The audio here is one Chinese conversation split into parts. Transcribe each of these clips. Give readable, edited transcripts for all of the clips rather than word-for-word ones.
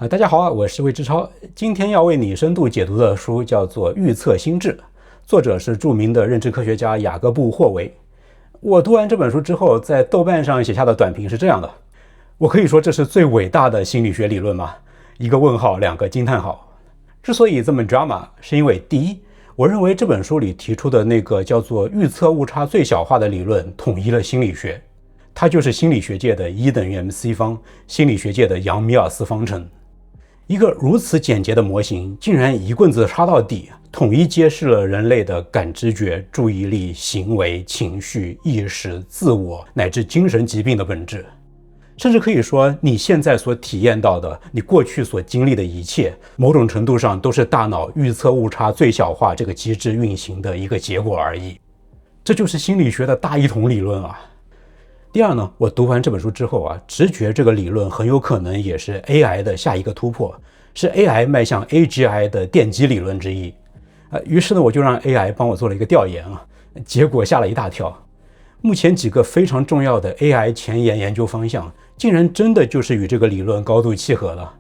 大家好，我是魏之超。今天要为你深度解读的书叫做《预测心智》，作者是著名的认知科学家雅各布·霍维。我读完这本书之后，在豆瓣上写下的短评是这样的：我可以说这是最伟大的心理学理论吗？一个问号，两个惊叹号。之所以这么 drama， 是因为第一，我认为这本书里提出的那个叫做预测误差最小化的理论统一了心理学，它就是心理学界的E等于mc方，心理学界的杨米尔斯方程。一个如此简洁的模型，竟然一棍子插到底，统一揭示了人类的感知觉、注意力、行为、情绪、意识、自我乃至精神疾病的本质。甚至可以说，你现在所体验到的，你过去所经历的一切，某种程度上都是大脑预测误差最小化这个机制运行的一个结果而已。这就是心理学的大一统理论啊。第二呢，我读完这本书之后直觉这个理论很有可能也是 AI 的下一个突破，是 AI 迈向 AGI 的奠基理论之一。于是呢，我就让 AI 帮我做了一个调研结果吓了一大跳。目前几个非常重要的 AI 前沿研究方向，竟然真的就是与这个理论高度契合了。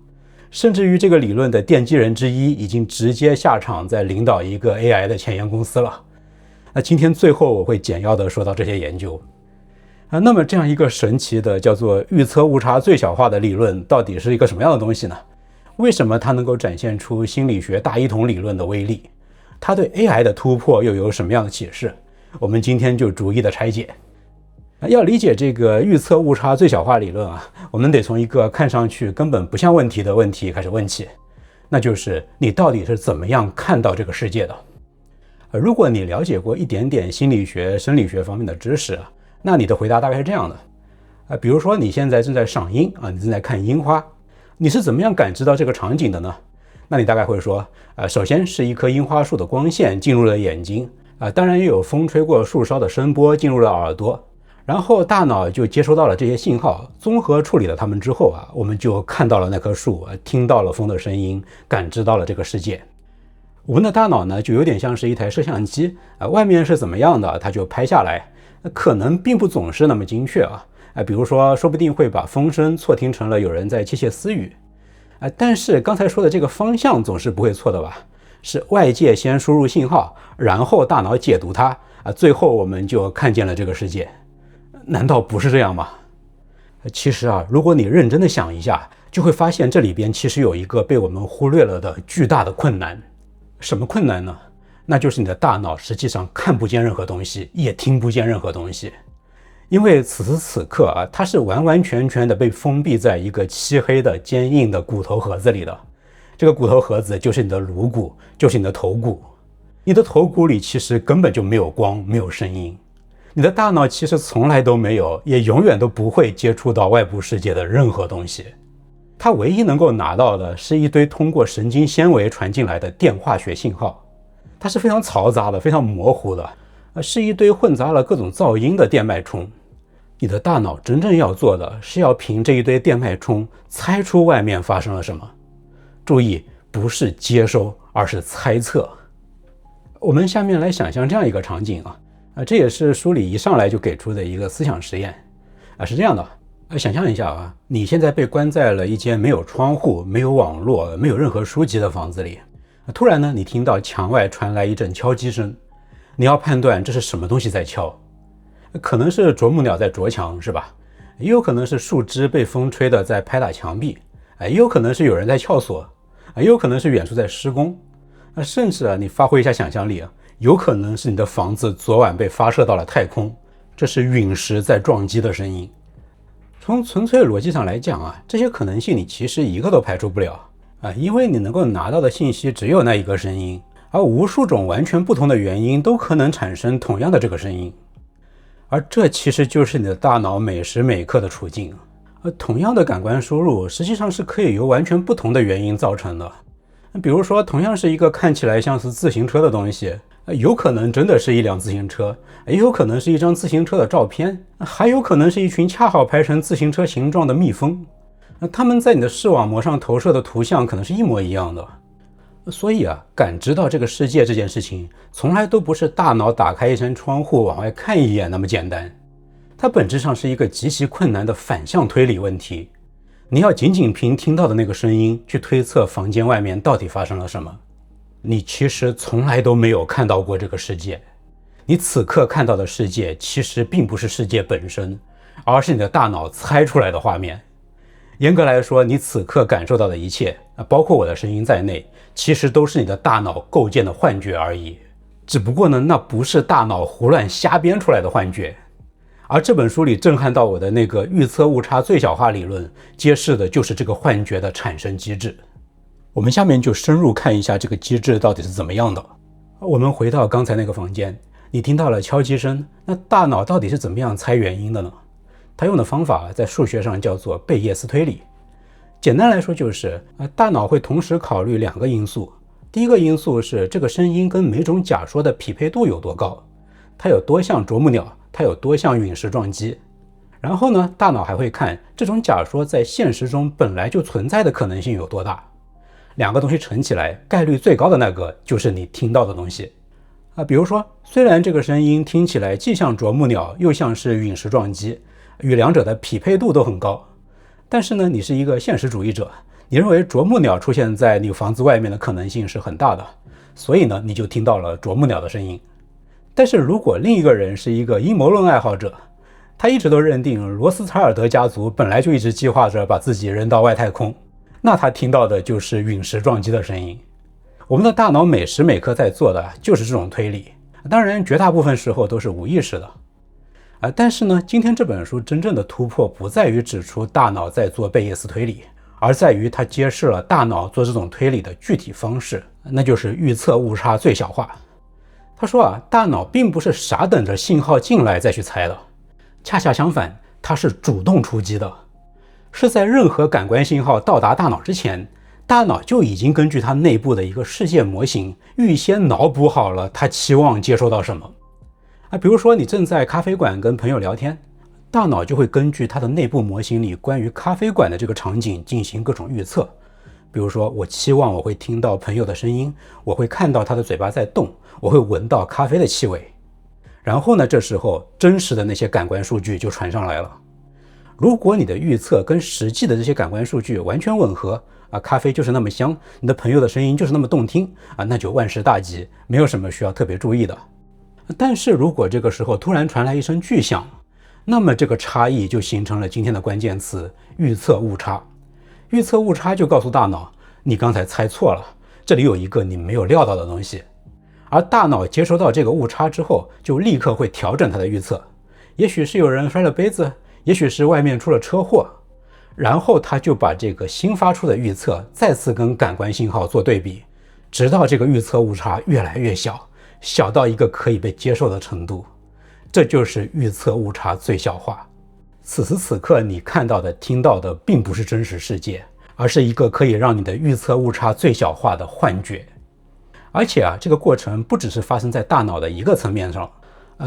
甚至于这个理论的奠基人之一已经直接下场在领导一个 AI 的前沿公司了。那今天最后我会简要的说到这些研究。那么这样一个神奇的叫做预测误差最小化的理论到底是一个什么样的东西呢？为什么它能够展现出心理学大一统理论的威力？它对 AI 的突破又有什么样的启示？我们今天就逐一的拆解。要理解这个预测误差最小化理论我们得从一个看上去根本不像问题的问题开始问起，那就是你到底是怎么样看到这个世界的？如果你了解过一点点心理学、生理学方面的知识那你的回答大概是这样的。比如说你现在正在赏樱你正在看樱花，你是怎么样感知到这个场景的呢？那你大概会说首先是一棵樱花树的光线进入了眼睛当然也有风吹过树梢的声波进入了耳朵，然后大脑就接收到了这些信号，综合处理了它们之后我们就看到了那棵树听到了风的声音，感知到了这个世界。我们的大脑呢就有点像是一台摄像机外面是怎么样的它就拍下来，可能并不总是那么精确比如说说不定会把风声错听成了有人在窃窃私语但是刚才说的这个方向总是不会错的吧？是外界先输入信号，然后大脑解读它最后我们就看见了这个世界。难道不是这样吗？其实如果你认真的想一下，就会发现这里边其实有一个被我们忽略了的巨大的困难。什么困难呢？那就是你的大脑实际上看不见任何东西，也听不见任何东西。因为此时此刻它是完完全全的被封闭在一个漆黑的坚硬的骨头盒子里的。这个骨头盒子就是你的颅骨，就是你的头骨。你的头骨里其实根本就没有光，没有声音。你的大脑其实从来都没有，也永远都不会接触到外部世界的任何东西。它唯一能够拿到的是一堆通过神经纤维传进来的电化学信号，它是非常嘈杂的，非常模糊的，是一堆混杂了各种噪音的电脉冲。你的大脑真正要做的是要凭这一堆电脉冲猜出外面发生了什么。注意，不是接收，而是猜测。我们下面来想象这样一个场景这也是书里一上来就给出的一个思想实验是这样的。想象一下你现在被关在了一间没有窗户、没有网络、没有任何书籍的房子里。突然呢，你听到墙外传来一阵敲击声，你要判断这是什么东西在敲。可能是啄木鸟在啄墙，是吧？也有可能是树枝被风吹的在拍打墙壁，也有可能是有人在撬锁，也有可能是远处在施工，甚至你发挥一下想象力有可能是你的房子昨晚被发射到了太空，这是陨石在撞击的声音。从纯粹逻辑上来讲这些可能性你其实一个都排除不了因为你能够拿到的信息只有那一个声音，而无数种完全不同的原因都可能产生同样的这个声音。而这其实就是你的大脑每时每刻的处境。同样的感官输入实际上是可以由完全不同的原因造成的。比如说同样是一个看起来像是自行车的东西，有可能真的是一辆自行车，也有可能是一张自行车的照片，还有可能是一群恰好排成自行车形状的蜜蜂。它们在你的视网膜上投射的图像可能是一模一样的。所以感知到这个世界这件事情从来都不是大脑打开一扇窗户往外看一眼那么简单，它本质上是一个极其困难的反向推理问题。你要仅仅凭听到的那个声音去推测房间外面到底发生了什么。你其实从来都没有看到过这个世界，你此刻看到的世界其实并不是世界本身，而是你的大脑猜出来的画面。严格来说，你此刻感受到的一切，包括我的声音在内，其实都是你的大脑构建的幻觉而已。只不过呢，那不是大脑胡乱瞎编出来的幻觉。而这本书里震撼到我的那个预测误差最小化理论，揭示的就是这个幻觉的产生机制。我们下面就深入看一下这个机制到底是怎么样的。我们回到刚才那个房间，你听到了敲击声，那大脑到底是怎么样猜原因的呢？他用的方法在数学上叫做贝叶斯推理。简单来说就是大脑会同时考虑两个因素。第一个因素是这个声音跟每种假说的匹配度有多高，它有多像啄木鸟，它有多像陨石撞击。然后呢，大脑还会看这种假说在现实中本来就存在的可能性有多大。两个东西乘起来，概率最高的那个就是你听到的东西。比如说，虽然这个声音听起来既像啄木鸟，又像是陨石撞击，与两者的匹配度都很高，但是呢，你是一个现实主义者，你认为啄木鸟出现在你房子外面的可能性是很大的，所以呢，你就听到了啄木鸟的声音。但是如果另一个人是一个阴谋论爱好者，他一直都认定罗斯柴尔德家族本来就一直计划着把自己扔到外太空，那他听到的就是陨石撞击的声音。我们的大脑每时每刻在做的就是这种推理，当然绝大部分时候都是无意识的。但是呢，今天这本书真正的突破不在于指出大脑在做贝叶斯推理，而在于它揭示了大脑做这种推理的具体方式，那就是预测误差最小化。他说大脑并不是傻等着信号进来再去猜的，恰恰相反，它是主动出击的。是在任何感官信号到达大脑之前，大脑就已经根据它内部的一个世界模型预先脑补好了它期望接收到什么。比如说你正在咖啡馆跟朋友聊天，大脑就会根据它的内部模型里关于咖啡馆的这个场景进行各种预测。比如说，我期望我会听到朋友的声音，我会看到他的嘴巴在动，我会闻到咖啡的气味。然后呢，这时候真实的那些感官数据就传上来了。如果你的预测跟实际的这些感官数据完全吻合，咖啡就是那么香，你的朋友的声音就是那么动听，那就万事大吉，没有什么需要特别注意的。但是如果这个时候突然传来一声巨响，那么这个差异就形成了今天的关键词——预测误差。预测误差就告诉大脑，你刚才猜错了，这里有一个你没有料到的东西。而大脑接收到这个误差之后，就立刻会调整它的预测。也许是有人摔了杯子，也许是外面出了车祸，然后他就把这个新发出的预测再次跟感官信号做对比，直到这个预测误差越来越小，小到一个可以被接受的程度。这就是预测误差最小化。此时此刻你看到的听到的并不是真实世界，而是一个可以让你的预测误差最小化的幻觉。而且这个过程不只是发生在大脑的一个层面上，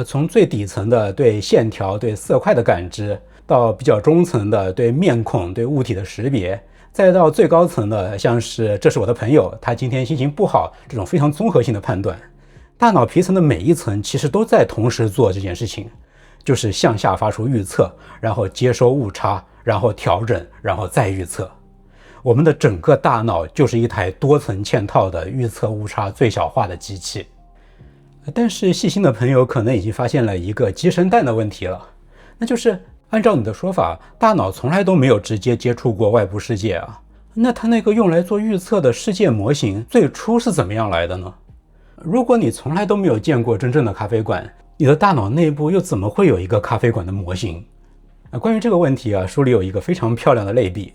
从最底层的对线条对色块的感知，到比较中层的对面孔对物体的识别，再到最高层的像是这是我的朋友，他今天心情不好，这种非常综合性的判断。大脑皮层的每一层其实都在同时做这件事情，就是向下发出预测，然后接收误差，然后调整，然后再预测。我们的整个大脑就是一台多层嵌套的预测误差最小化的机器。但是细心的朋友可能已经发现了一个鸡生蛋的问题了，那就是按照你的说法，大脑从来都没有直接接触过外部世界那它那个用来做预测的世界模型最初是怎么样来的呢？如果你从来都没有见过真正的咖啡馆，你的大脑内部又怎么会有一个咖啡馆的模型？关于这个问题书里有一个非常漂亮的类比。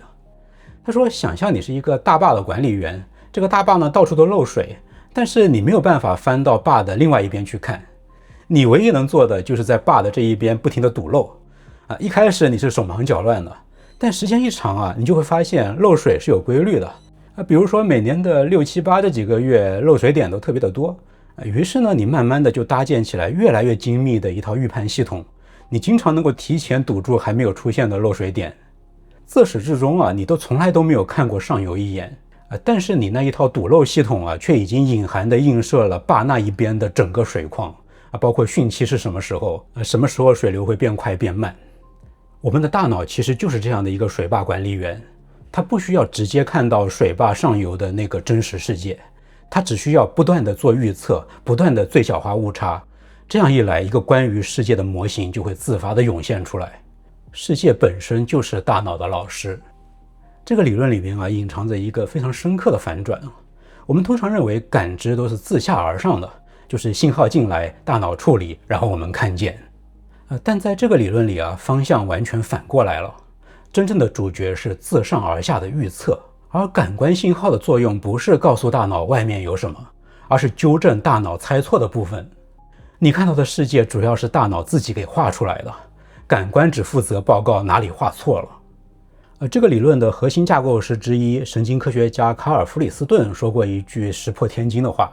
他说，想象你是一个大坝的管理员，这个大坝呢到处都漏水，但是你没有办法翻到坝的另外一边去看，你唯一能做的就是在坝的这一边不停地堵漏。一开始你是手忙脚乱的，但时间一长你就会发现漏水是有规律的。比如说每年的6、7、8这几个月漏水点都特别的多，于是呢你慢慢的就搭建起来越来越精密的一套预判系统，你经常能够提前堵住还没有出现的漏水点。自始至终你都从来都没有看过上游一眼，但是你那一套堵漏系统却已经隐含的映射了坝那一边的整个水况包括汛期是什么时候，什么时候水流会变快变慢。我们的大脑其实就是这样的一个水坝管理员，它不需要直接看到水坝上游的那个真实世界，它只需要不断的做预测，不断的最小化误差。这样一来，一个关于世界的模型就会自发的涌现出来。世界本身就是大脑的老师。这个理论里面隐藏着一个非常深刻的反转。我们通常认为感知都是自下而上的，就是信号进来，大脑处理，然后我们看见。但在这个理论里方向完全反过来了。真正的主角是自上而下的预测，而感官信号的作用不是告诉大脑外面有什么，而是纠正大脑猜错的部分。你看到的世界主要是大脑自己给画出来的，感官只负责报告哪里画错了。这个理论的核心架构师之一，神经科学家卡尔·弗里斯顿说过一句石破天惊的话。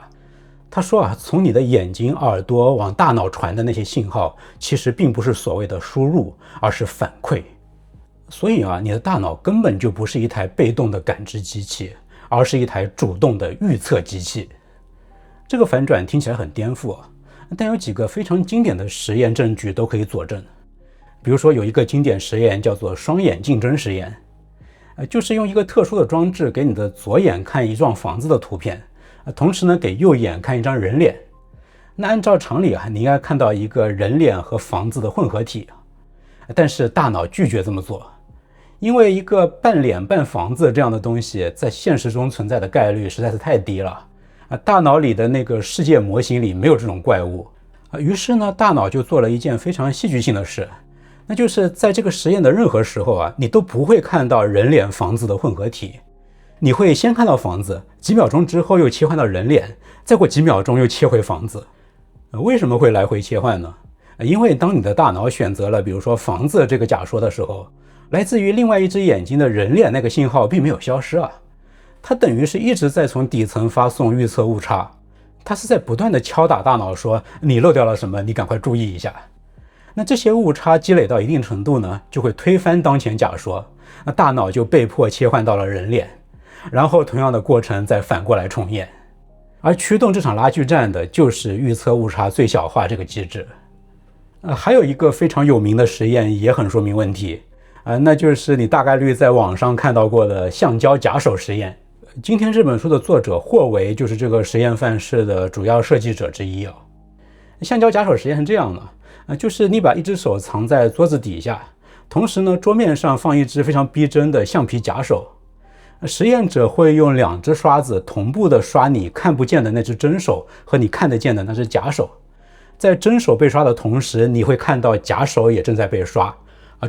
他说从你的眼睛、耳朵往大脑传的那些信号，其实并不是所谓的输入，而是反馈。所以你的大脑根本就不是一台被动的感知机器，而是一台主动的预测机器。这个反转听起来很颠覆但有几个非常经典的实验证据都可以佐证。比如说有一个经典实验叫做双眼竞争实验，就是用一个特殊的装置给你的左眼看一幢房子的图片，同时呢给右眼看一张人脸。那按照常理你应该看到一个人脸和房子的混合体，但是大脑拒绝这么做，因为一个半脸半房子这样的东西在现实中存在的概率实在是太低了大脑里的那个世界模型里没有这种怪物于是呢大脑就做了一件非常戏剧性的事，那就是在这个实验的任何时候你都不会看到人脸房子的混合体，你会先看到房子，几秒钟之后又切换到人脸，再过几秒钟又切回房子。为什么会来回切换呢？因为当你的大脑选择了比如说房子这个假说的时候，来自于另外一只眼睛的人脸那个信号并没有消失它等于是一直在从底层发送预测误差，它是在不断的敲打大脑说你漏掉了什么，你赶快注意一下。那这些误差积累到一定程度呢，就会推翻当前假说，那大脑就被迫切换到了人脸，然后同样的过程再反过来重演。而驱动这场拉锯战的就是预测误差最小化这个机制。还有一个非常有名的实验也很说明问题那就是你大概率在网上看到过的橡胶假手实验。今天这本书的作者霍维就是这个实验范式的主要设计者之一橡胶假手实验是这样的就是你把一只手藏在桌子底下，同时呢桌面上放一只非常逼真的橡皮假手，实验者会用2只刷子同步的刷你看不见的那只真手和你看得见的那只假手，在真手被刷的同时，你会看到假手也正在被刷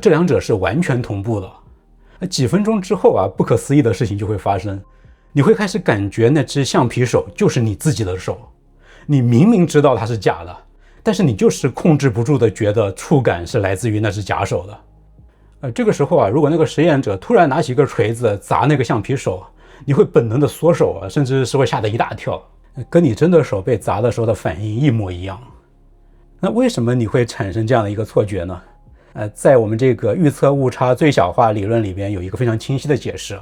这两者是完全同步的。几分钟之后不可思议的事情就会发生，你会开始感觉那只橡皮手就是你自己的手，你明明知道它是假的，但是你就是控制不住的觉得触感是来自于那只假手的。这个时候如果那个实验者突然拿起一个锤子砸那个橡皮手，你会本能的缩手甚至是会吓得一大跳，跟你真的手被砸的时候的反应一模一样。那为什么你会产生这样的一个错觉呢？在我们这个预测误差最小化理论里边有一个非常清晰的解释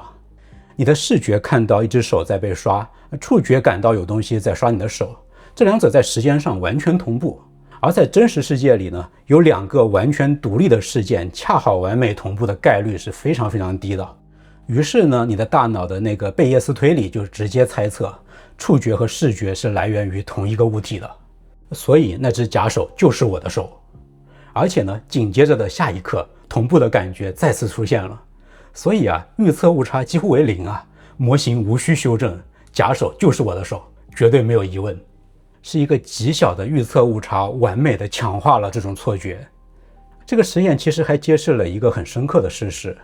你的视觉看到一只手在被刷，触觉感到有东西在刷你的手，这两者在时间上完全同步。而在真实世界里呢，有2个完全独立的事件恰好完美同步的概率是非常非常低的。于是呢，你的大脑的那个贝叶斯推理就直接猜测触觉和视觉是来源于同一个物体的，所以那只假手就是我的手。而且呢，紧接着的下一刻，同步的感觉再次出现了。所以预测误差几乎为0模型无需修正，假手就是我的手，绝对没有疑问。是一个极小的预测误差完美的强化了这种错觉。这个实验其实还揭示了一个很深刻的事实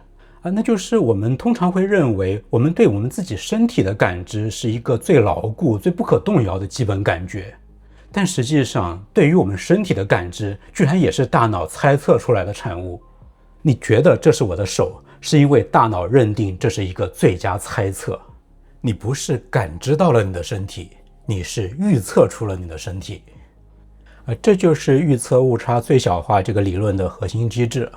那就是我们通常会认为我们对我们自己身体的感知是一个最牢固最不可动摇的基本感觉，但实际上对于我们身体的感知居然也是大脑猜测出来的产物。你觉得这是我的手，是因为大脑认定这是一个最佳猜测。你不是感知到了你的身体，你是预测出了你的身体。这就是预测误差最小化这个理论的核心机制。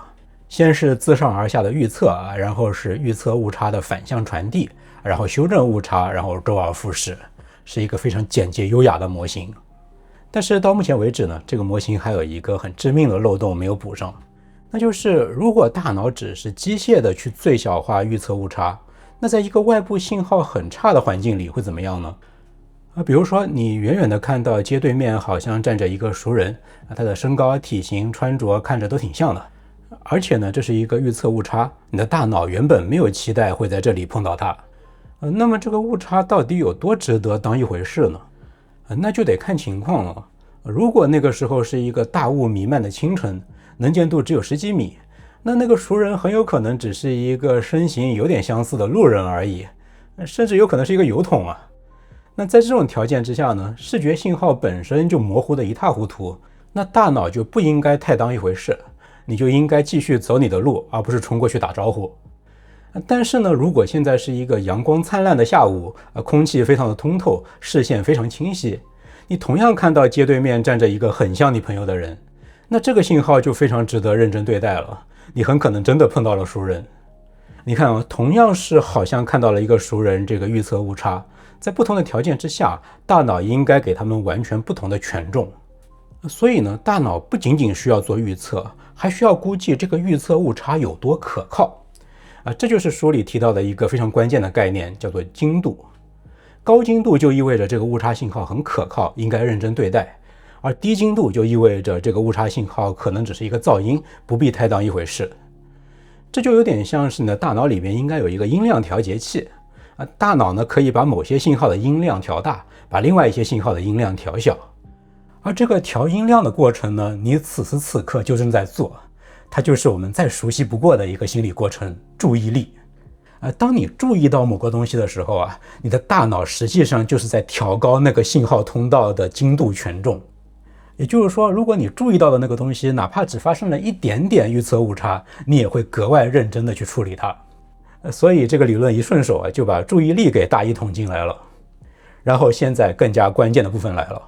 先是自上而下的预测然后是预测误差的反向传递，然后修正误差，然后周而复始，是一个非常简洁优雅的模型。但是到目前为止呢，这个模型还有一个很致命的漏洞没有补上，那就是如果大脑只是机械的去最小化预测误差，那在一个外部信号很差的环境里会怎么样呢？比如说你远远的看到街对面好像站着一个熟人，他的身高、体型、穿着看着都挺像的，而且呢，这是一个预测误差，你的大脑原本没有期待会在这里碰到他。那么这个误差到底有多值得当一回事呢？那就得看情况了。如果那个时候是一个大雾弥漫的清晨，能见度只有10几米，那个熟人很有可能只是一个身形有点相似的路人而已，甚至有可能是一个油桶啊。那在这种条件之下呢，视觉信号本身就模糊得一塌糊涂，那大脑就不应该太当一回事，你就应该继续走你的路，而不是冲过去打招呼。但是呢，如果现在是一个阳光灿烂的下午，空气非常的通透，视线非常清晰，你同样看到街对面站着一个很像你朋友的人，那这个信号就非常值得认真对待了，你很可能真的碰到了熟人。你看同样是好像看到了一个熟人，这个预测误差，在不同的条件之下，大脑应该给他们完全不同的权重。所以呢，大脑不仅仅需要做预测，还需要估计这个预测误差有多可靠。这就是书里提到的一个非常关键的概念，叫做精度。高精度就意味着这个误差信号很可靠，应该认真对待，而低精度就意味着这个误差信号可能只是一个噪音，不必太当一回事。这就有点像是你的大脑里面应该有一个音量调节器，大脑呢可以把某些信号的音量调大，把另外一些信号的音量调小。而这个调音量的过程呢，你此时此刻就正在做，它就是我们再熟悉不过的一个心理过程——注意力。当你注意到某个东西的时候啊，你的大脑实际上就是在调高那个信号通道的精度权重。也就是说，如果你注意到的那个东西哪怕只发生了一点点预测误差，你也会格外认真的去处理它。所以这个理论一顺手就把注意力给大一统进来了。然后现在更加关键的部分来了。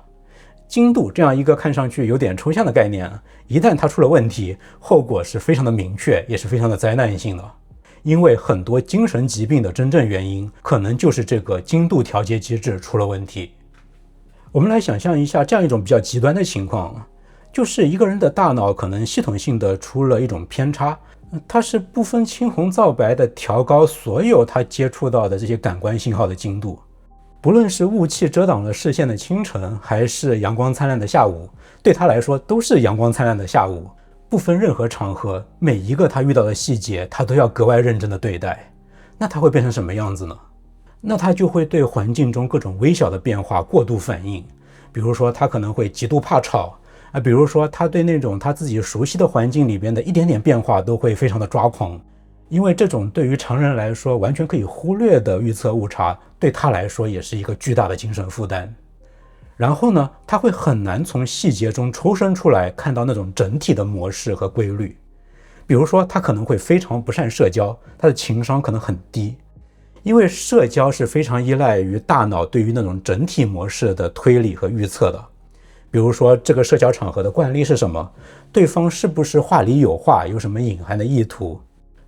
精度这样一个看上去有点抽象的概念，一旦它出了问题，后果是非常的明确，也是非常的灾难性的。因为很多精神疾病的真正原因，可能就是这个精度调节机制出了问题。我们来想象一下这样一种比较极端的情况，就是一个人的大脑可能系统性的出了一种偏差，它是不分青红皂白的调高所有他接触到的这些感官信号的精度。不论是雾气遮挡了视线的清晨，还是阳光灿烂的下午，对他来说都是阳光灿烂的下午，不分任何场合，每一个他遇到的细节，他都要格外认真的对待。那他会变成什么样子呢？那他就会对环境中各种微小的变化过度反应，比如说他可能会极度怕吵，比如说他对那种他自己熟悉的环境里边的一点点变化都会非常的抓狂。因为这种对于常人来说完全可以忽略的预测误差，对他来说也是一个巨大的精神负担。然后呢，他会很难从细节中抽身出来，看到那种整体的模式和规律。比如说，他可能会非常不善社交，他的情商可能很低，因为社交是非常依赖于大脑对于那种整体模式的推理和预测的。比如说，这个社交场合的惯例是什么？对方是不是话里有话，有什么隐含的意图？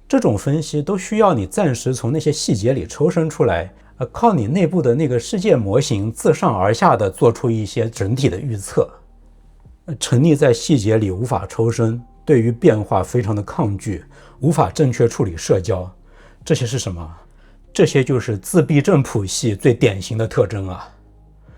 这种分析都需要你暂时从那些细节里抽身出来，靠你内部的那个世界模型自上而下的做出一些整体的预测。沉溺在细节里无法抽身，对于变化非常的抗拒，无法正确处理社交，这些是什么？这些就是自闭症谱系最典型的特征啊。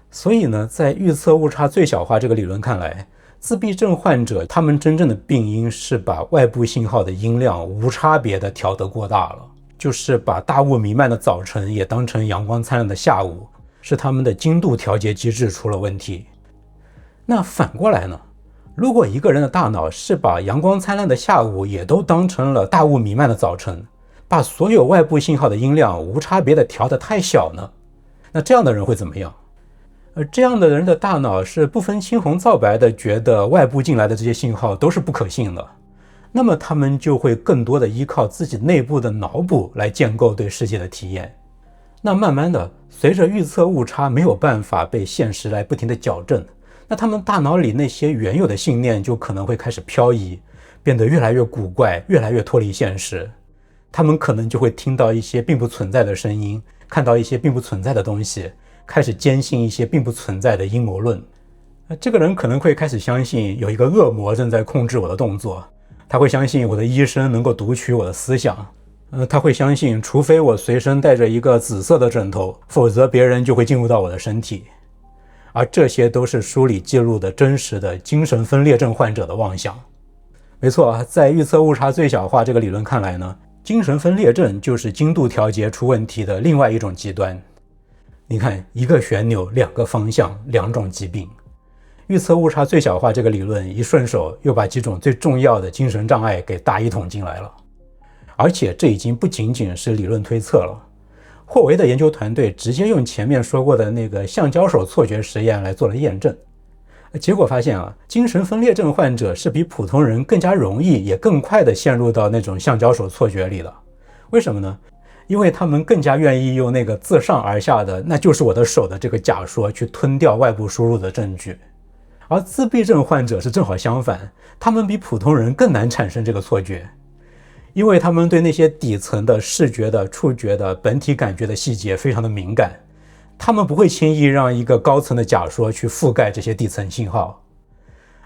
所以呢，在预测误差最小化这个理论看来，自闭症患者他们真正的病因是把外部信号的音量无差别的调得过大了，就是把大雾弥漫的早晨也当成阳光灿烂的下午，是他们的精度调节机制出了问题。那反过来呢？如果一个人的大脑是把阳光灿烂的下午也都当成了大雾弥漫的早晨，把所有外部信号的音量无差别的调得太小呢？那这样的人会怎么样？这样的人的大脑是不分青红皂白的觉得外部进来的这些信号都是不可信的，那么他们就会更多的依靠自己内部的脑补来建构对世界的体验。那慢慢的，随着预测误差没有办法被现实来不停的矫正，那他们大脑里那些原有的信念就可能会开始漂移，变得越来越古怪，越来越脱离现实。他们可能就会听到一些并不存在的声音，看到一些并不存在的东西，开始坚信一些并不存在的阴谋论。这个人可能会开始相信有一个恶魔正在控制我的动作，他会相信我的医生能够读取我的思想。他会相信，除非我随身带着一个紫色的枕头，否则别人就会进入到我的身体。而这些都是书里记录的真实的精神分裂症患者的妄想。没错，在预测误差最小化这个理论看来呢，精神分裂症就是精度调节出问题的另外一种极端。你看，一个旋钮，两个方向，两种疾病。预测误差最小化这个理论一顺手又把几种最重要的精神障碍给大一统进来了。而且这已经不仅仅是理论推测了，霍维的研究团队直接用前面说过的那个橡胶手错觉实验来做了验证。结果发现精神分裂症患者是比普通人更加容易也更快地陷入到那种橡胶手错觉里的。为什么呢？因为他们更加愿意用那个自上而下的那就是我的手的这个假说去吞掉外部输入的证据。而自闭症患者是正好相反，他们比普通人更难产生这个错觉。因为他们对那些底层的视觉的、触觉的、本体感觉的细节非常的敏感，他们不会轻易让一个高层的假说去覆盖这些底层信号。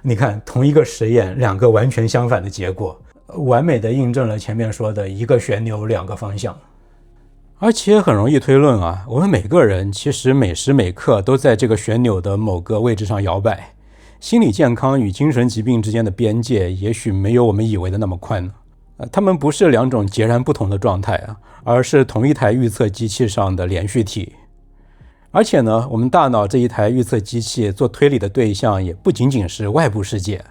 你看，同一个实验，两个完全相反的结果，完美的印证了前面说的一个旋钮两个方向。而且很容易推论我们每个人其实每时每刻都在这个旋钮的某个位置上摇摆。心理健康与精神疾病之间的边界也许没有我们以为的那么宽呢。它们不是两种截然不同的状态而是同一台预测机器上的连续体。而且呢，我们大脑这一台预测机器做推理的对象也不仅仅是外部世界，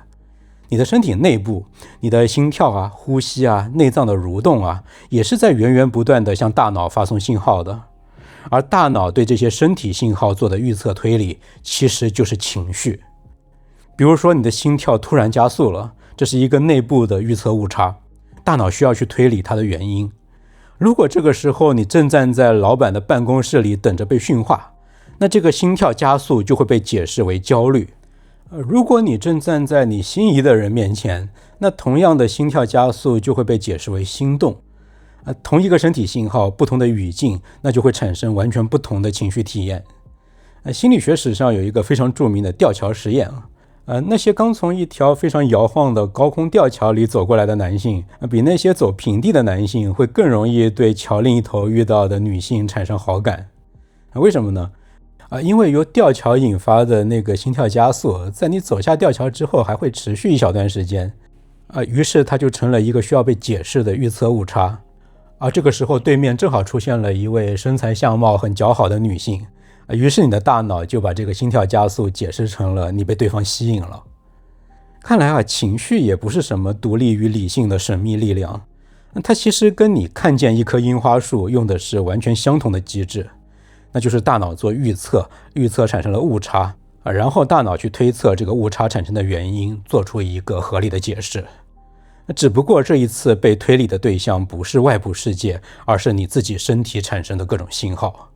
你的身体内部，你的心跳呼吸内脏的蠕动也是在源源不断地向大脑发送信号的。而大脑对这些身体信号做的预测推理，其实就是情绪。比如说你的心跳突然加速了，这是一个内部的预测误差，大脑需要去推理它的原因。如果这个时候你正站在老板的办公室里等着被训话，那这个心跳加速就会被解释为焦虑。如果你正站在你心仪的人面前，那同样的心跳加速就会被解释为心动。同一个身体信号，不同的语境，那就会产生完全不同的情绪体验。心理学史上有一个非常著名的吊桥实验那些刚从一条非常摇晃的高空吊桥里走过来的男性，比那些走平地的男性会更容易对桥另一头遇到的女性产生好感。为什么呢？因为由吊桥引发的那个心跳加速，在你走下吊桥之后还会持续一小段时间于是它就成了一个需要被解释的预测误差。而这个时候对面正好出现了一位身材相貌很姣好的女性，于是你的大脑就把这个心跳加速解释成了你被对方吸引了。看来情绪也不是什么独立于理性的神秘力量，它其实跟你看见一棵樱花树用的是完全相同的机制，那就是大脑做预测，预测产生了误差然后大脑去推测这个误差产生的原因，做出一个合理的解释。只不过这一次被推理的对象不是外部世界，而是你自己身体产生的各种信号。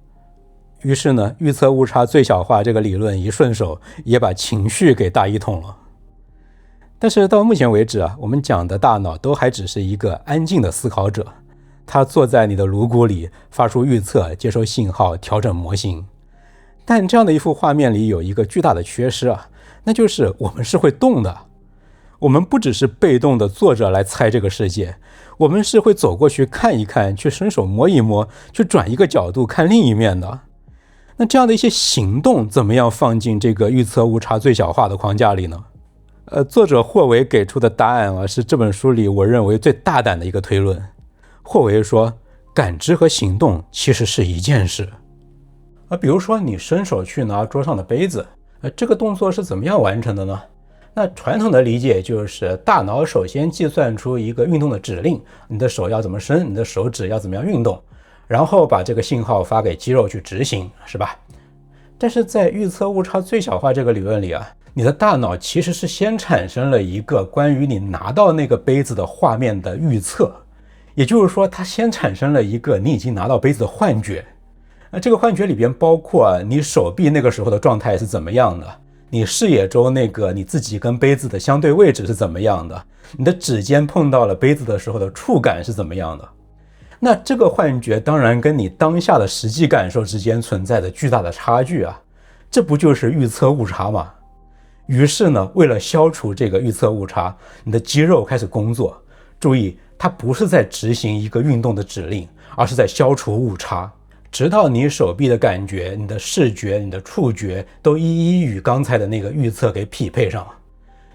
于是呢，预测误差最小化这个理论一顺手也把情绪给大一统了。但是到目前为止我们讲的大脑都还只是一个安静的思考者，他坐在你的颅骨里发出预测，接收信号，调整模型。但这样的一幅画面里有一个巨大的缺失那就是我们是会动的。我们不只是被动的坐着来猜这个世界，我们是会走过去看一看，去伸手摸一摸，去转一个角度看另一面的。那这样的一些行动怎么样放进这个预测误差最小化的框架里呢？作者霍维给出的答案是这本书里我认为最大胆的一个推论。霍维说，感知和行动其实是一件事。比如说你伸手去拿桌上的杯子，这个动作是怎么样完成的呢？那传统的理解就是大脑首先计算出一个运动的指令，你的手要怎么伸，你的手指要怎么样运动，然后把这个信号发给肌肉去执行，是吧？但是在预测误差最小化这个理论里你的大脑其实是先产生了一个关于你拿到那个杯子的画面的预测，也就是说它先产生了一个你已经拿到杯子的幻觉。这个幻觉里边包括你手臂那个时候的状态是怎么样的，你视野中那个你自己跟杯子的相对位置是怎么样的，你的指尖碰到了杯子的时候的触感是怎么样的。那这个幻觉当然跟你当下的实际感受之间存在的巨大的差距这不就是预测误差吗？于是呢，为了消除这个预测误差，你的肌肉开始工作。注意，它不是在执行一个运动的指令，而是在消除误差，直到你手臂的感觉、你的视觉、你的触觉都一一与刚才的那个预测给匹配上。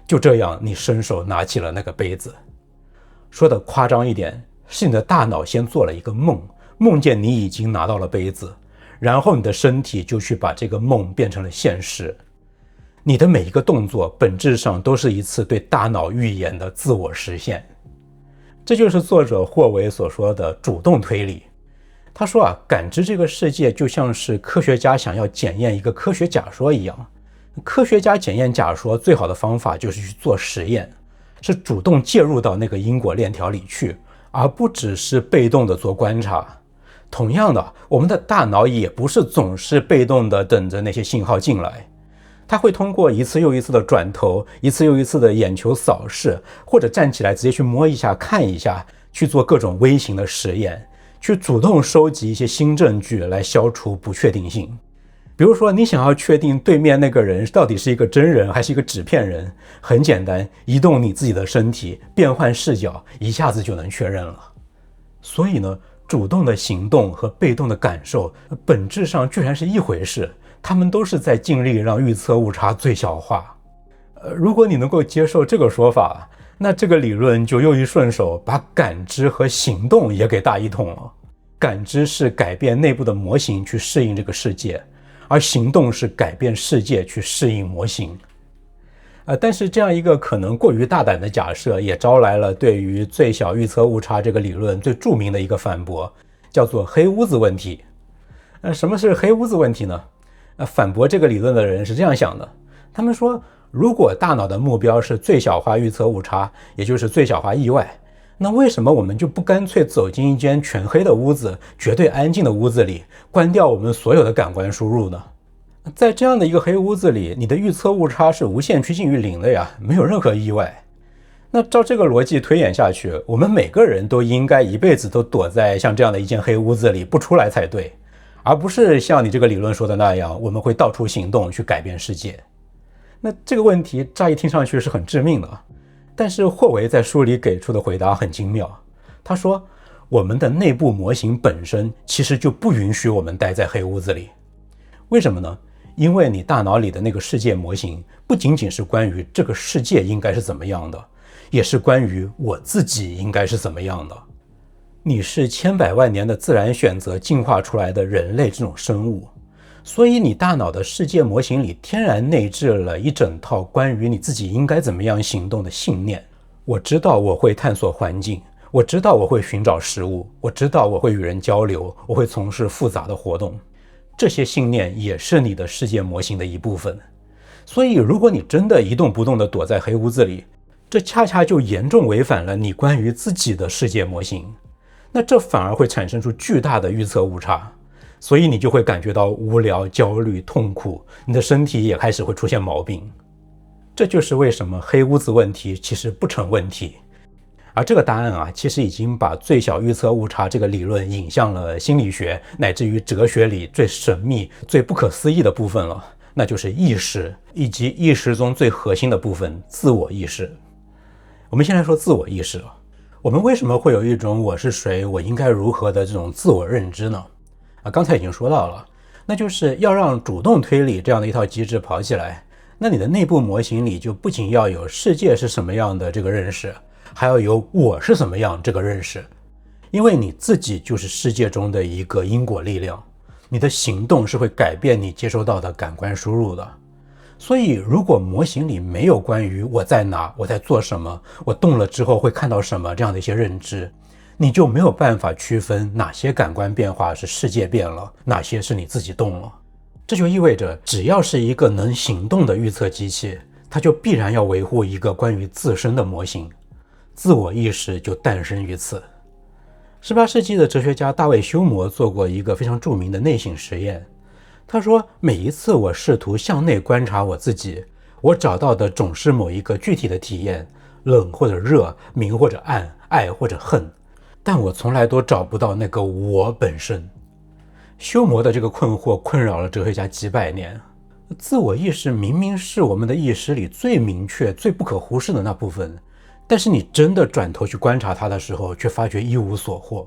就这样，你伸手拿起了那个杯子。说的夸张一点，是你的大脑先做了一个梦，梦见你已经拿到了杯子，然后你的身体就去把这个梦变成了现实。你的每一个动作本质上都是一次对大脑预言的自我实现。这就是作者霍维所说的主动推理。他说感知这个世界就像是科学家想要检验一个科学假说一样。科学家检验假说最好的方法就是去做实验，是主动介入到那个因果链条里去，而不只是被动的做观察。同样的，我们的大脑也不是总是被动的等着那些信号进来，它会通过一次又一次的转头，一次又一次的眼球扫视，或者站起来直接去摸一下看一下，去做各种微型的实验，去主动收集一些新证据来消除不确定性。比如说你想要确定对面那个人到底是一个真人还是一个纸片人，很简单，移动你自己的身体，变换视角，一下子就能确认了。所以呢，主动的行动和被动的感受本质上居然是一回事，他们都是在尽力让预测误差最小化。如果你能够接受这个说法，那这个理论就又一顺手把感知和行动也给大一统了。感知是改变内部的模型去适应这个世界，而行动是改变世界去适应模型。但是这样一个可能过于大胆的假设，也招来了对于最小预测误差这个理论最著名的一个反驳，叫做黑屋子问题。什么是黑屋子问题呢？反驳这个理论的人是这样想的，他们说，如果大脑的目标是最小化预测误差，也就是最小化意外，那为什么我们就不干脆走进一间全黑的屋子，绝对安静的屋子里，关掉我们所有的感官输入呢？在这样的一个黑屋子里，你的预测误差是无限趋近于零的呀，没有任何意外。那照这个逻辑推演下去，我们每个人都应该一辈子都躲在像这样的一间黑屋子里不出来才对，而不是像你这个理论说的那样，我们会到处行动去改变世界。那这个问题乍一听上去是很致命的，但是霍维在书里给出的回答很精妙。他说，我们的内部模型本身其实就不允许我们待在黑屋子里。为什么呢？因为你大脑里的那个世界模型不仅仅是关于这个世界应该是怎么样的，也是关于我自己应该是怎么样的。你是千百万年的自然选择进化出来的人类这种生物，所以你大脑的世界模型里天然内置了一整套关于你自己应该怎么样行动的信念。我知道我会探索环境，我知道我会寻找食物，我知道我会与人交流，我会从事复杂的活动。这些信念也是你的世界模型的一部分。所以如果你真的一动不动地躲在黑屋子里，这恰恰就严重违反了你关于自己的世界模型，那这反而会产生出巨大的预测误差，所以你就会感觉到无聊、焦虑、痛苦，你的身体也开始会出现毛病。这就是为什么黑屋子问题其实不成问题。而这个答案其实已经把最小预测误差这个理论引向了心理学乃至于哲学里最神秘、最不可思议的部分了，那就是意识，以及意识中最核心的部分——自我意识。我们先来说自我意识。我们为什么会有一种我是谁，我应该如何的这种自我认知呢？刚才已经说到了，那就是要让主动推理这样的一套机制跑起来，那你的内部模型里就不仅要有世界是什么样的这个认识，还要有我是什么样这个认识。因为你自己就是世界中的一个因果力量，你的行动是会改变你接收到的感官输入的。所以如果模型里没有关于我在哪，我在做什么，我动了之后会看到什么这样的一些认知，你就没有办法区分哪些感官变化是世界变了，哪些是你自己动了。这就意味着只要是一个能行动的预测机器，它就必然要维护一个关于自身的模型，自我意识就诞生于此。18世纪的哲学家大卫休谟做过一个非常著名的内省实验。他说，每一次我试图向内观察我自己，我找到的总是某一个具体的体验，冷或者热，明或者暗，爱或者恨，但我从来都找不到那个我本身。休谟的这个困惑困扰了哲学家几百年。自我意识明明是我们的意识里最明确、最不可忽视的那部分，但是你真的转头去观察它的时候，却发觉一无所获。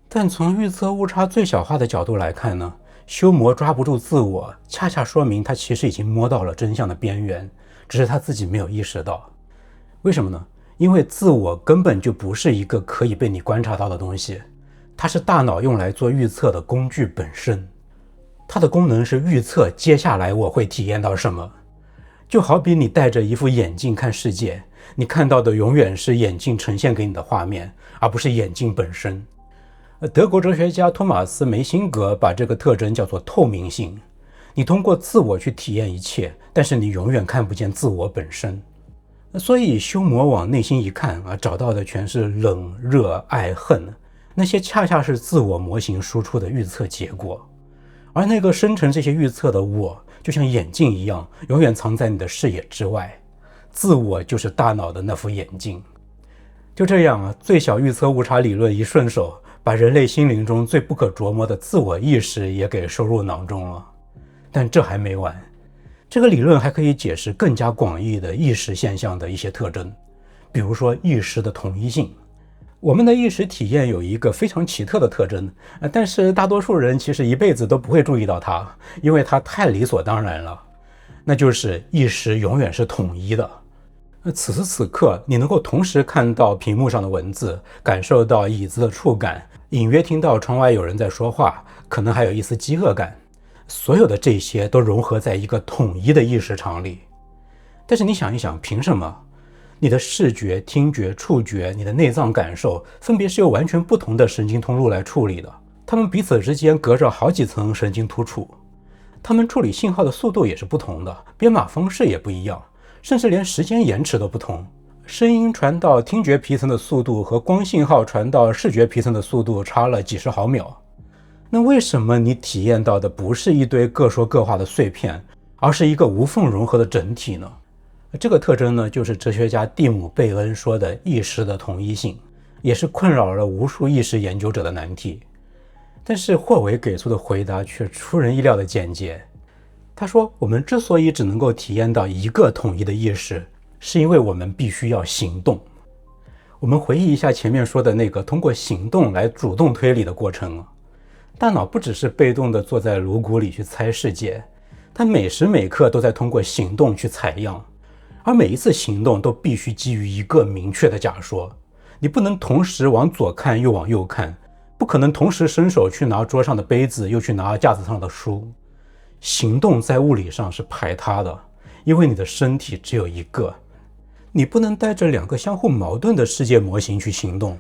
但从预测误差最小化的角度来看呢，修魔抓不住自我，恰恰说明他其实已经摸到了真相的边缘，只是他自己没有意识到。为什么呢？因为自我根本就不是一个可以被你观察到的东西，它是大脑用来做预测的工具本身。它的功能是预测接下来我会体验到什么。就好比你戴着一副眼镜看世界，你看到的永远是眼镜呈现给你的画面，而不是眼镜本身。德国哲学家托马斯·梅辛格把这个特征叫做透明性。你通过自我去体验一切，但是你永远看不见自我本身。所以修魔往内心一看找到的全是冷、热、爱、恨，那些恰恰是自我模型输出的预测结果。而那个生成这些预测的我，就像眼镜一样，永远藏在你的视野之外。自我就是大脑的那副眼镜。就这样最小预测误差理论一顺手，把人类心灵中最不可琢磨的自我意识也给收入囊中了。但这还没完，这个理论还可以解释更加广义的意识现象的一些特征，比如说意识的统一性。我们的意识体验有一个非常奇特的特征，但是大多数人其实一辈子都不会注意到它，因为它太理所当然了。那就是意识永远是统一的。此时此刻，你能够同时看到屏幕上的文字，感受到椅子的触感，隐约听到窗外有人在说话，可能还有一丝饥饿感。所有的这些都融合在一个统一的意识场里。但是你想一想，凭什么？你的视觉、听觉、触觉，你的内脏感受，分别是由完全不同的神经通路来处理的。它们彼此之间隔着好几层神经突触，它们处理信号的速度也是不同的，编码方式也不一样，甚至连时间延迟都不同。声音传到听觉皮层的速度和光信号传到视觉皮层的速度差了几十毫秒。那为什么你体验到的不是一堆各说各话的碎片，而是一个无缝融合的整体呢？这个特征呢，就是哲学家蒂姆·贝恩说的意识的统一性，也是困扰了无数意识研究者的难题。但是霍维给出的回答却出人意料的简洁。他说，我们之所以只能够体验到一个统一的意识，是因为我们必须要行动。我们回忆一下前面说的那个通过行动来主动推理的过程。大脑不只是被动地坐在颅骨里去猜世界，它每时每刻都在通过行动去采样，而每一次行动都必须基于一个明确的假说。你不能同时往左看又往右看，不可能同时伸手去拿桌上的杯子又去拿架子上的书。行动在物理上是排他的，因为你的身体只有一个，你不能带着两个相互矛盾的世界模型去行动，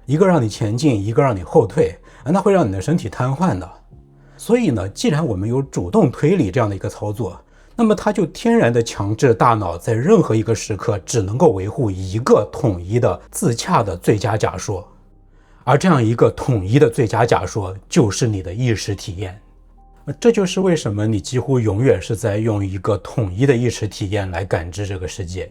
一个让你前进，一个让你后退，那会让你的身体瘫痪的。所以呢，既然我们有主动推理这样的一个操作，那么它就天然的强制大脑在任何一个时刻只能够维护一个统一的自洽的最佳假说，而这样一个统一的最佳假说就是你的意识体验。这就是为什么你几乎永远是在用一个统一的意识体验来感知这个世界。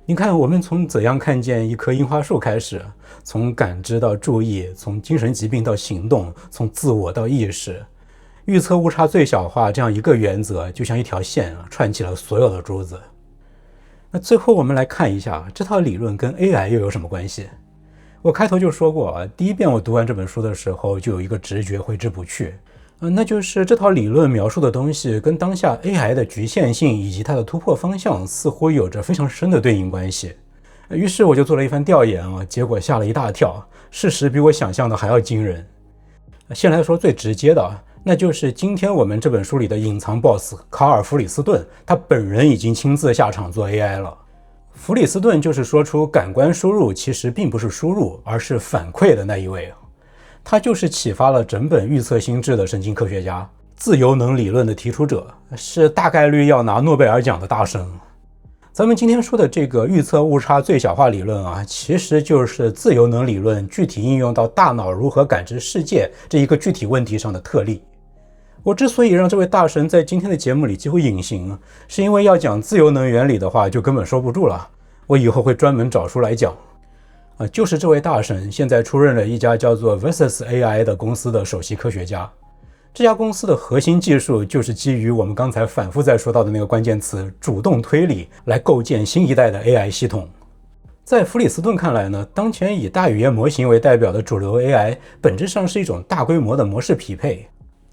你看，我们从怎样看见一棵樱花树开始，从感知到注意，从精神疾病到行动，从自我到意识，预测误差最小化这样一个原则就像一条线串起了所有的珠子。那最后我们来看一下这套理论跟 AI 又有什么关系。我开头就说过，第一遍我读完这本书的时候就有一个直觉挥之不去，那就是这套理论描述的东西跟当下 AI 的局限性以及它的突破方向似乎有着非常深的对应关系。于是我就做了一番调研结果吓了一大跳，事实比我想象的还要惊人。先来说最直接的，那就是今天我们这本书里的隐藏 BOSS 卡尔·弗里斯顿，他本人已经亲自下场做 AI 了。弗里斯顿就是说出感官输入其实并不是输入，而是反馈的那一位。他就是启发了整本预测心智的神经科学家，自由能理论的提出者，是大概率要拿诺贝尔奖的大神。咱们今天说的这个预测误差最小化理论其实就是自由能理论具体应用到大脑如何感知世界这一个具体问题上的特例。我之所以让这位大神在今天的节目里几乎隐形，是因为要讲自由能原理的话就根本收不住了，我以后会专门找书来讲。就是这位大神现在出任了一家叫做 Versus AI 的公司的首席科学家。这家公司的核心技术就是基于我们刚才反复在说到的那个关键词主动推理来构建新一代的 AI 系统。在弗里斯顿看来呢，当前以大语言模型为代表的主流 AI 本质上是一种大规模的模式匹配。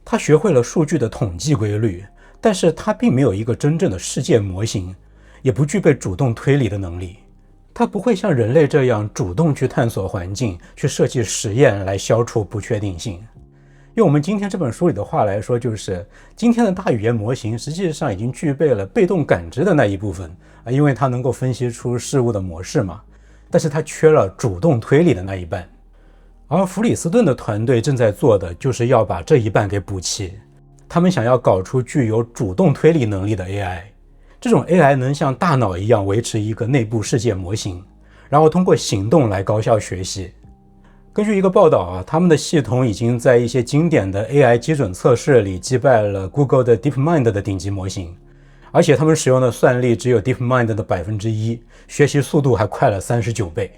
它学会了数据的统计规律，但是它并没有一个真正的世界模型，也不具备主动推理的能力。它不会像人类这样主动去探索环境，去设计实验来消除不确定性。用我们今天这本书里的话来说，就是今天的大语言模型实际上已经具备了被动感知的那一部分因为它能够分析出事物的模式嘛，但是它缺了主动推理的那一半。而弗里斯顿的团队正在做的就是要把这一半给补齐，他们想要搞出具有主动推理能力的 AI。 这种 AI 能像大脑一样维持一个内部世界模型，然后通过行动来高效学习。根据一个报道他们的系统已经在一些经典的 AI 基准测试里击败了 Google 的 DeepMind 的顶级模型，而且他们使用的算力只有 DeepMind 的 1%， 学习速度还快了39倍。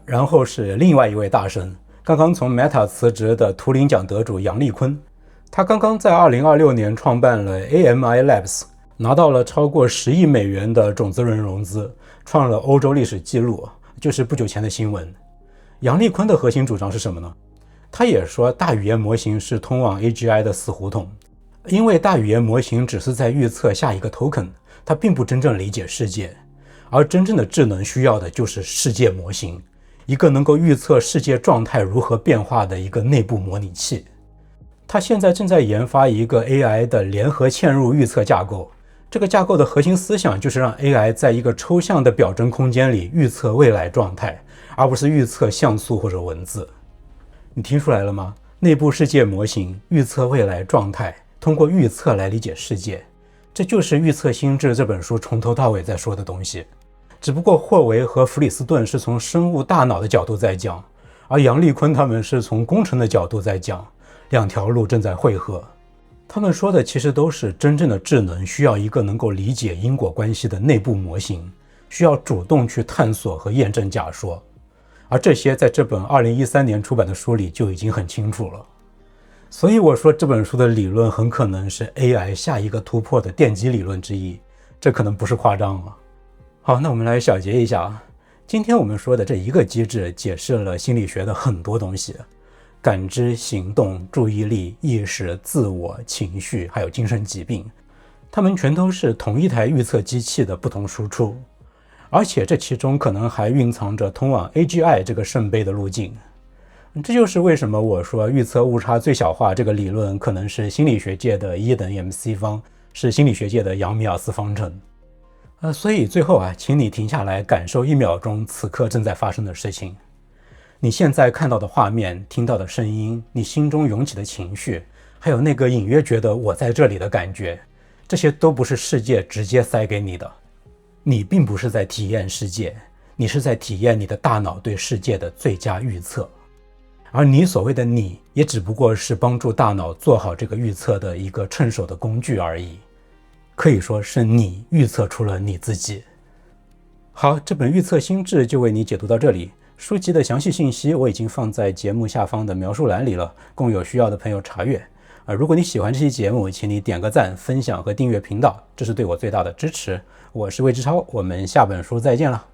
然后是另外一位大神，刚刚从 Meta 辞职的图灵奖得主杨丽坤，他刚刚在2026年创办了 AMI Labs， 拿到了超过10亿美元的种子轮融资，创了欧洲历史记录，就是不久前的新闻。杨丽坤的核心主张是什么呢？他也说大语言模型是通往 AGI 的死胡同，因为大语言模型只是在预测下一个 token， 它并不真正理解世界，而真正的智能需要的就是世界模型，一个能够预测世界状态如何变化的一个内部模拟器。他现在正在研发一个 AI 的联合嵌入预测架构，这个架构的核心思想就是让 AI 在一个抽象的表征空间里预测未来状态，而不是预测像素或者文字。你听出来了吗？内部世界模型预测未来状态，通过预测来理解世界，这就是《预测心智》这本书从头到尾在说的东西。只不过霍维和弗里斯顿是从生物大脑的角度在讲，而杨丽坤他们是从工程的角度在讲，两条路正在汇合。他们说的其实都是真正的智能需要一个能够理解因果关系的内部模型，需要主动去探索和验证假说，而这些在这本2013年出版的书里就已经很清楚了。所以我说这本书的理论很可能是 AI 下一个突破的奠基理论之一，这可能不是夸张啊。好，那我们来小结一下今天我们说的这一个机制解释了心理学的很多东西，感知、行动、注意力、意识、自我、情绪，还有精神疾病，它们全都是同一台预测机器的不同输出，而且这其中可能还蕴藏着通往 AGI 这个圣杯的路径。这就是为什么我说预测误差最小化这个理论可能是心理学界的1等于 MC 方，是心理学界的杨米尔斯方程。所以最后请你停下来感受1秒钟此刻正在发生的事情。你现在看到的画面，听到的声音，你心中涌起的情绪，还有那个隐约觉得我在这里的感觉，这些都不是世界直接塞给你的。你并不是在体验世界，你是在体验你的大脑对世界的最佳预测。而你所谓的你，也只不过是帮助大脑做好这个预测的一个趁手的工具而已。可以说是你预测出了你自己。好，这本预测心智就为你解读到这里。书籍的详细信息我已经放在节目下方的描述栏里了，供有需要的朋友查阅。如果你喜欢这期节目，请你点个赞、分享和订阅频道，这是对我最大的支持。我是魏志超，我们下本书再见了。